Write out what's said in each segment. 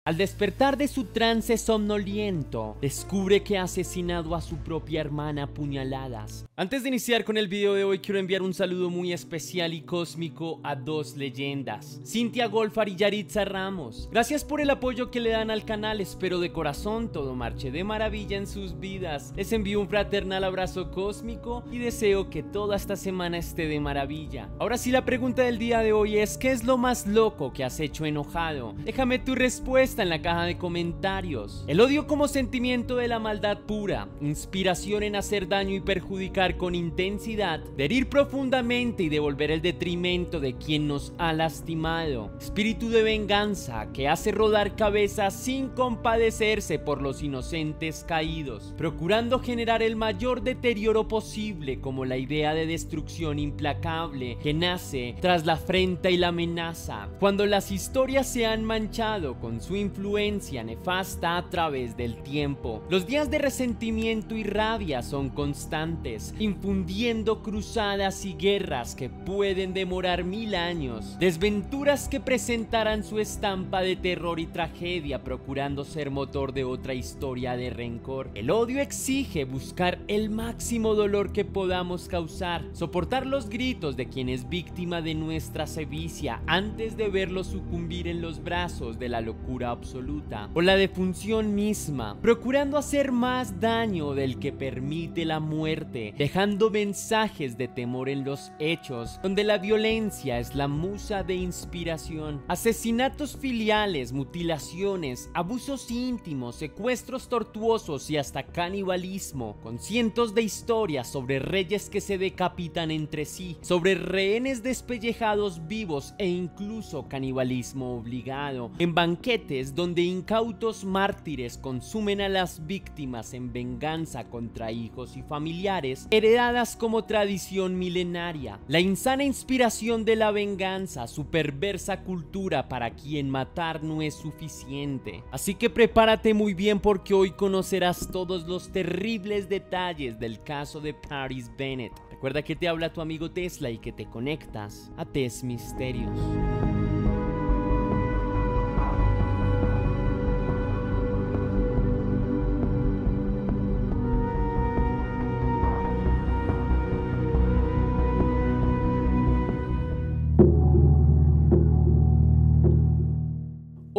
Al despertar de su trance somnoliento, descubre que ha asesinado a su propia hermana a puñaladas. Antes de iniciar con el video de hoy, quiero enviar un saludo muy especial y cósmico a dos leyendas, Cintia Golfar y Yaritza Ramos. Gracias por el apoyo que le dan al canal, espero de corazón todo marche de maravilla en sus vidas. Les envío un fraternal abrazo cósmico y deseo que toda esta semana esté de maravilla. Ahora sí, la pregunta del día de hoy es: ¿qué es lo más loco que has hecho enojado? Déjame tu respuesta en la caja de comentarios. El odio como sentimiento de la maldad pura, inspiración en hacer daño y perjudicar con intensidad, de herir profundamente y devolver el detrimento de quien nos ha lastimado. Espíritu de venganza que hace rodar cabezas sin compadecerse por los inocentes caídos, procurando generar el mayor deterioro posible, como la idea de destrucción implacable que nace tras la afrenta y la amenaza, cuando las historias se han manchado con su influencia nefasta a través del tiempo. Los días de resentimiento y rabia son constantes, infundiendo cruzadas y guerras que pueden demorar 1000 años, desventuras que presentarán su estampa de terror y tragedia, procurando ser motor de otra historia de rencor. El odio exige buscar el máximo dolor que podamos causar, soportar los gritos de quien es víctima de nuestra sevicia antes de verlo sucumbir en los brazos de la locura absoluta o la defunción misma, procurando hacer más daño del que permite la muerte, dejando mensajes de temor en los hechos donde la violencia es la musa de inspiración. Asesinatos filiales, mutilaciones, abusos íntimos, secuestros tortuosos y hasta canibalismo, con cientos de historias sobre reyes que se decapitan entre sí, sobre rehenes despellejados vivos e incluso canibalismo obligado, en banquetes donde incautos mártires consumen a las víctimas en venganza contra hijos y familiares, heredadas como tradición milenaria. La insana inspiración de la venganza, su perversa cultura para quien matar no es suficiente. Así que prepárate muy bien, porque hoy conocerás todos los terribles detalles del caso de Paris Bennett. Recuerda que te habla tu amigo Tesla y que te conectas a Test Misterios.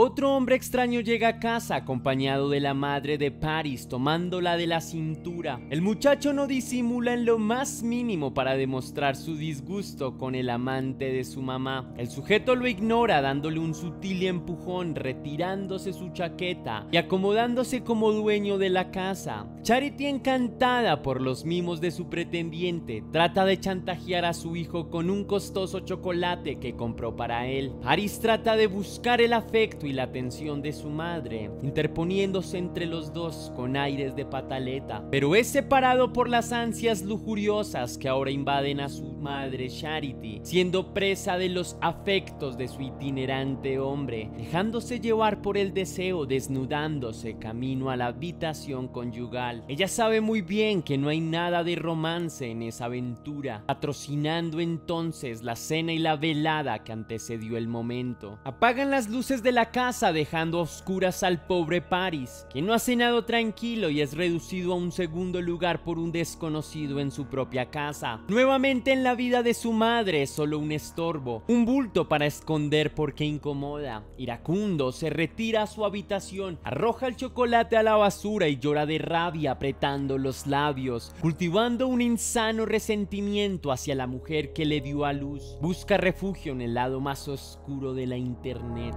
Otro hombre extraño llega a casa acompañado de la madre de Paris, tomándola de la cintura. El muchacho no disimula en lo más mínimo para demostrar su disgusto con el amante de su mamá. El sujeto lo ignora, dándole un sutil empujón, retirándose su chaqueta y acomodándose como dueño de la casa. Charity, encantada por los mimos de su pretendiente, trata de chantajear a su hijo con un costoso chocolate que compró para él. Paris trata de buscar el afecto y la atención de su madre, interponiéndose entre los dos con aires de pataleta, pero es separado por las ansias lujuriosas que ahora invaden a su madre Charity, siendo presa de los afectos de su itinerante hombre, dejándose llevar por el deseo, desnudándose camino a la habitación conyugal. Ella sabe muy bien que no hay nada de romance en esa aventura, patrocinando entonces la cena y la velada que antecedió el momento. Apagan las luces de la casa, dejando a oscuras al pobre Paris, quien no ha cenado tranquilo y es reducido a un segundo lugar por un desconocido en su propia casa. Nuevamente en la vida de su madre es solo un estorbo, un bulto para esconder porque incomoda. Iracundo se retira a su habitación, arroja el chocolate a la basura y llora de rabia apretando los labios, cultivando un insano resentimiento hacia la mujer que le dio a luz. Busca refugio en el lado más oscuro de la internet.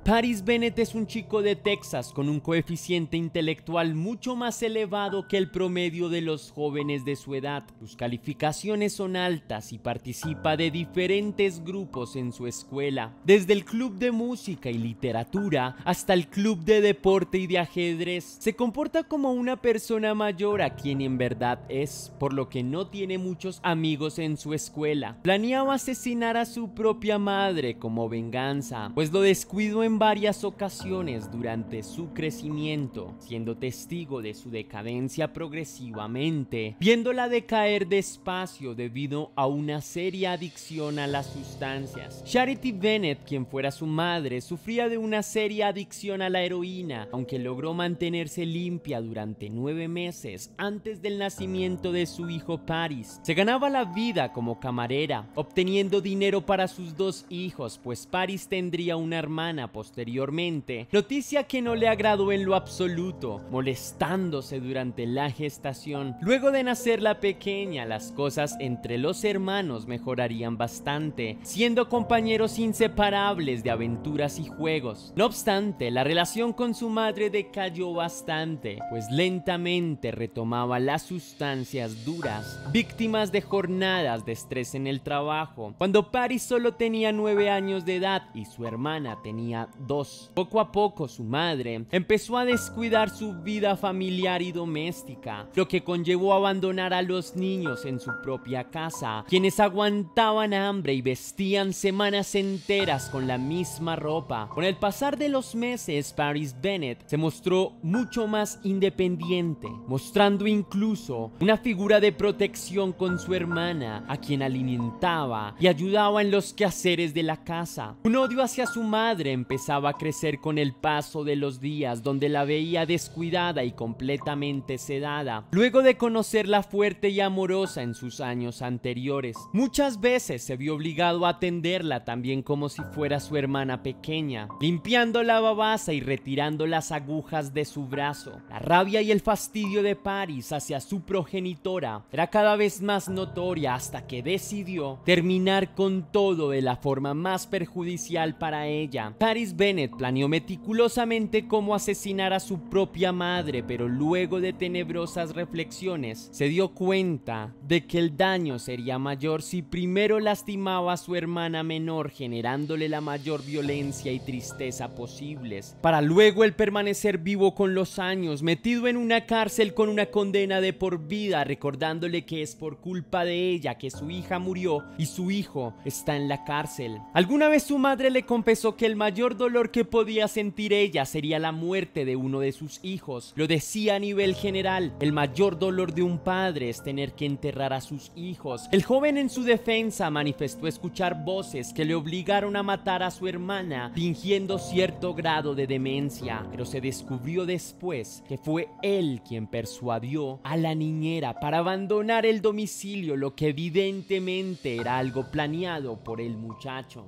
Paris Bennett es un chico de Texas con un coeficiente intelectual mucho más elevado que el promedio de los jóvenes de su edad. Sus calificaciones son altas y participa de diferentes grupos en su escuela, desde el club de música y literatura hasta el club de deporte y de ajedrez. Se comporta como una persona mayor a quien en verdad es, por lo que no tiene muchos amigos en su escuela. Planeaba asesinar a su propia madre como venganza, pues lo descuidó en en varias ocasiones durante su crecimiento, siendo testigo de su decadencia progresivamente, viéndola decaer despacio debido a una seria adicción a las sustancias. Charity Bennett, quien fuera su madre, sufría de una seria adicción a la heroína, aunque logró mantenerse limpia durante 9 meses antes del nacimiento de su hijo Paris. Se ganaba la vida como camarera, obteniendo dinero para sus 2 hijos, pues Paris tendría una hermana posteriormente, noticia que no le agradó en lo absoluto, molestándose durante la gestación. Luego de nacer la pequeña, las cosas entre los hermanos mejorarían bastante, siendo compañeros inseparables de aventuras y juegos. No obstante, la relación con su madre decayó bastante, pues lentamente retomaba las sustancias duras, víctimas de jornadas de estrés en el trabajo, cuando Paris solo tenía 9 años de edad y su hermana tenía 2. Poco a poco su madre empezó a descuidar su vida familiar y doméstica, lo que conllevó a abandonar a los niños en su propia casa, quienes aguantaban hambre y vestían semanas enteras con la misma ropa. Con el pasar de los meses, Paris Bennett se mostró mucho más independiente, mostrando incluso una figura de protección con su hermana, a quien alimentaba y ayudaba en los quehaceres de la casa. Un odio hacia su madre empezaba a crecer con el paso de los días, donde la veía descuidada y completamente sedada, luego de conocerla fuerte y amorosa en sus años anteriores. Muchas veces se vio obligado a atenderla también como si fuera su hermana pequeña, limpiando la babasa y retirando las agujas de su brazo. La rabia y el fastidio de Paris hacia su progenitora era cada vez más notoria, hasta que decidió terminar con todo de la forma más perjudicial para ella. Paris Bennett planeó meticulosamente cómo asesinar a su propia madre, pero luego de tenebrosas reflexiones se dio cuenta de que el daño sería mayor si primero lastimaba a su hermana menor, generándole la mayor violencia y tristeza posibles, para luego el permanecer vivo con los años, metido en una cárcel con una condena de por vida, recordándole que es por culpa de ella que su hija murió y su hijo está en la cárcel. Alguna vez su madre le confesó que el mayor dolor que podía sentir ella sería la muerte de uno de sus hijos. Lo decía a nivel general: el mayor dolor de un padre es tener que enterrar a sus hijos. El joven, en su defensa, manifestó escuchar voces que le obligaron a matar a su hermana, fingiendo cierto grado de demencia, pero se descubrió después que fue él quien persuadió a la niñera para abandonar el domicilio, lo que evidentemente era algo planeado por el muchacho.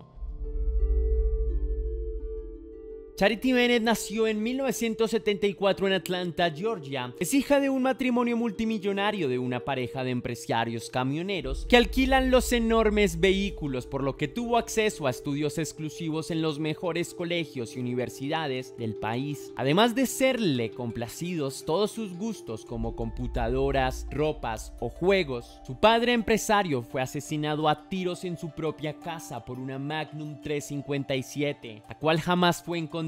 Charity Bennett nació en 1974 en Atlanta, Georgia. Es hija de un matrimonio multimillonario de una pareja de empresarios camioneros que alquilan los enormes vehículos, por lo que tuvo acceso a estudios exclusivos en los mejores colegios y universidades del país. Además de serle complacidos todos sus gustos como computadoras, ropas o juegos, su padre empresario fue asesinado a tiros en su propia casa por una Magnum 357, la cual jamás fue encontrada,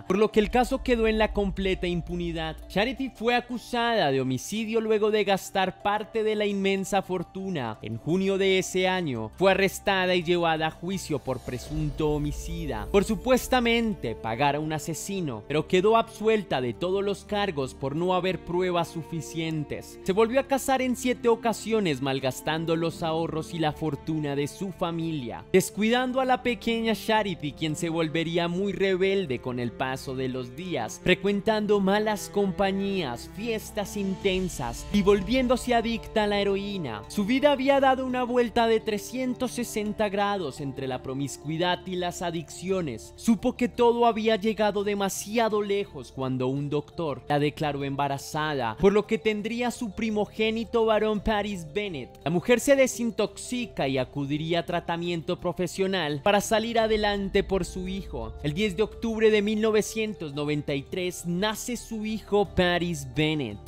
por lo que el caso quedó en la completa impunidad. Charity fue acusada de homicidio luego de gastar parte de la inmensa fortuna. En junio de ese año fue arrestada y llevada a juicio por presunto homicida, por supuestamente pagar a un asesino, pero quedó absuelta de todos los cargos por no haber pruebas suficientes. Se volvió a casar en 7 ocasiones, malgastando los ahorros y la fortuna de su familia, descuidando a la pequeña Charity, quien se volvería muy rebelde con el paso de los días, frecuentando malas compañías, fiestas intensas y volviéndose adicta a la heroína. Su vida había dado una vuelta de 360 grados entre la promiscuidad y las adicciones. Supo que todo había llegado demasiado lejos cuando un doctor la declaró embarazada, por lo que tendría su primogénito varón, Paris Bennett. La mujer se desintoxica y acudiría a tratamiento profesional para salir adelante por su hijo. El 10 de octubre de 1993 nace su hijo Paris Bennett.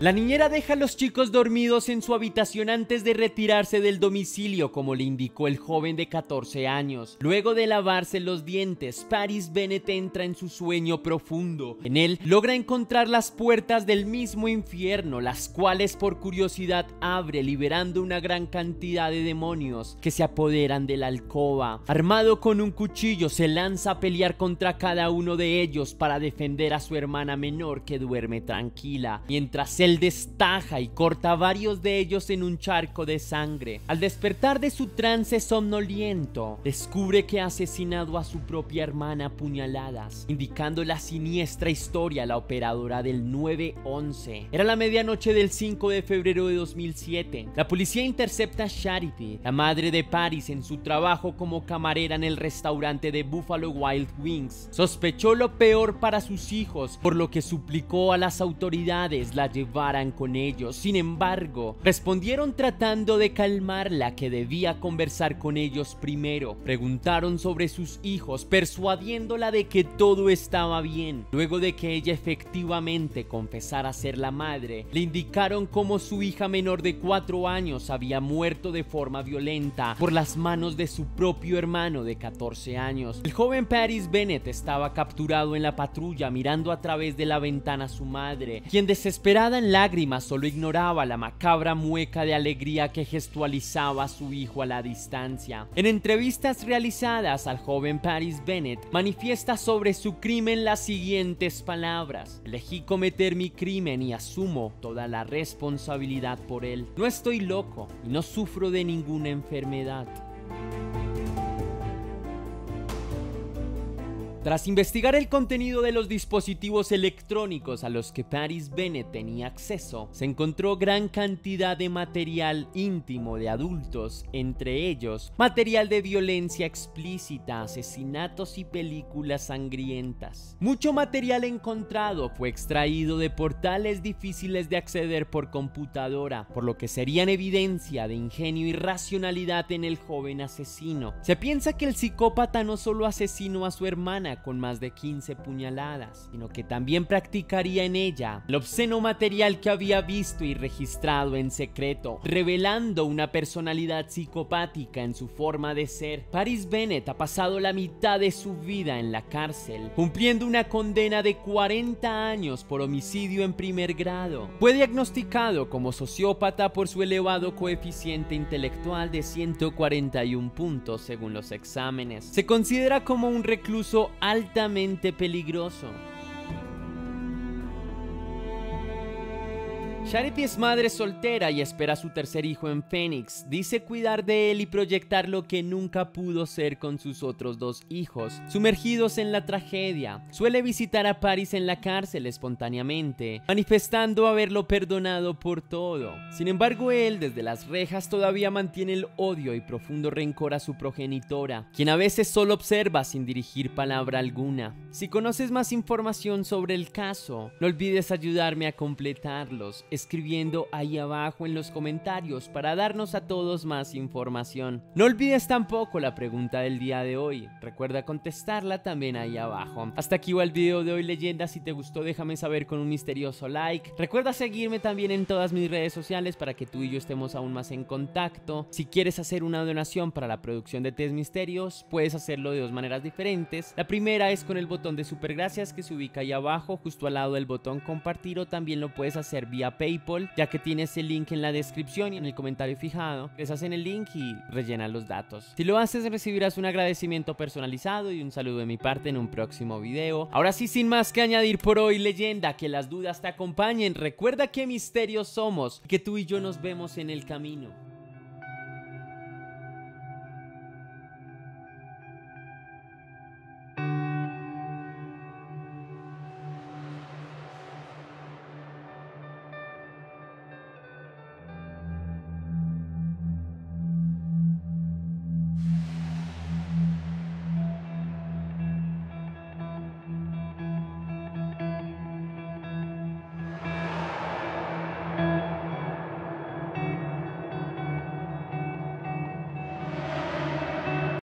La niñera deja a los chicos dormidos en su habitación antes de retirarse del domicilio, como le indicó el joven de 14 años. Luego de lavarse los dientes, Paris Bennett entra en su sueño profundo. En él logra encontrar las puertas del mismo infierno, las cuales por curiosidad abre, liberando una gran cantidad de demonios que se apoderan de la alcoba. Armado con un cuchillo, se lanza a pelear contra cada uno de ellos para defender a su hermana menor que duerme tranquila, mientras él destaja y corta a varios de ellos en un charco de sangre. Al despertar de su trance somnoliento, descubre que ha asesinado a su propia hermana a puñaladas, indicando la siniestra historia a la operadora del 911. Era la medianoche del 5 de febrero de 2007. La policía intercepta a Charity, la madre de Paris, en su trabajo como camarera en el restaurante de Buffalo Wild Wings. Sospechó lo peor para sus hijos, por lo que suplicó a las autoridades la llevaran con ellos. Sin embargo, respondieron tratando de calmarla que debía conversar con ellos primero. Preguntaron sobre sus hijos, persuadiéndola de que todo estaba bien. Luego de que ella efectivamente confesara ser la madre, le indicaron cómo su hija menor de 4 años había muerto de forma violenta por las manos de su propio hermano de 14 años. El joven Paris Bennett estaba capturado en la patrulla, mirando a través de la ventana a su madre, quien desesperada en lágrimas solo ignoraba la macabra mueca de alegría que gestualizaba a su hijo a la distancia. En entrevistas realizadas al joven Paris Bennett manifiesta sobre su crimen las siguientes palabras: elegí cometer mi crimen y asumo toda la responsabilidad por él. No estoy loco y no sufro de ninguna enfermedad. Tras investigar el contenido de los dispositivos electrónicos a los que Paris Bennett tenía acceso, se encontró gran cantidad de material íntimo de adultos, entre ellos material de violencia explícita, asesinatos y películas sangrientas. Mucho material encontrado fue extraído de portales difíciles de acceder por computadora, por lo que serían evidencia de ingenio y racionalidad en el joven asesino. Se piensa que el psicópata no solo asesinó a su hermana con más de 15 puñaladas, sino que también practicaría en ella el obsceno material que había visto y registrado en secreto, revelando una personalidad psicopática en su forma de ser. Paris Bennett ha pasado la mitad de su vida en la cárcel, cumpliendo una condena de 40 años por homicidio en primer grado. Fue diagnosticado como sociópata por su elevado coeficiente intelectual de 141 puntos según los exámenes. Se considera como un recluso altamente peligroso. Charity es madre soltera y espera a su tercer hijo en Phoenix. Dice cuidar de él y proyectar lo que nunca pudo ser con sus otros 2 hijos, sumergidos en la tragedia. Suele visitar a Paris en la cárcel espontáneamente, manifestando haberlo perdonado por todo. Sin embargo, él desde las rejas todavía mantiene el odio y profundo rencor a su progenitora, quien a veces solo observa sin dirigir palabra alguna. Si conoces más información sobre el caso, no olvides ayudarme a completarlos, escribiendo ahí abajo en los comentarios para darnos a todos más información. No olvides tampoco la pregunta del día de hoy, recuerda contestarla también ahí abajo. Hasta aquí va el video de hoy, leyenda. Si te gustó, déjame saber con un misterioso like. Recuerda seguirme también en todas mis redes sociales para que tú y yo estemos aún más en contacto. Si quieres hacer una donación para la producción de Test Misterios, puedes hacerlo de 2 maneras diferentes. La primera es con el botón de super gracias que se ubica ahí abajo, justo al lado del botón compartir, o también lo puedes hacer vía PayPal, ya que tienes el link en la descripción y en el comentario fijado. Ingresas en el link y rellena los datos. Si lo haces, recibirás un agradecimiento personalizado y un saludo de mi parte en un próximo video. Ahora sí, sin más que añadir por hoy, leyenda, que las dudas te acompañen. Recuerda que misterios somos, que tú y yo nos vemos en el camino.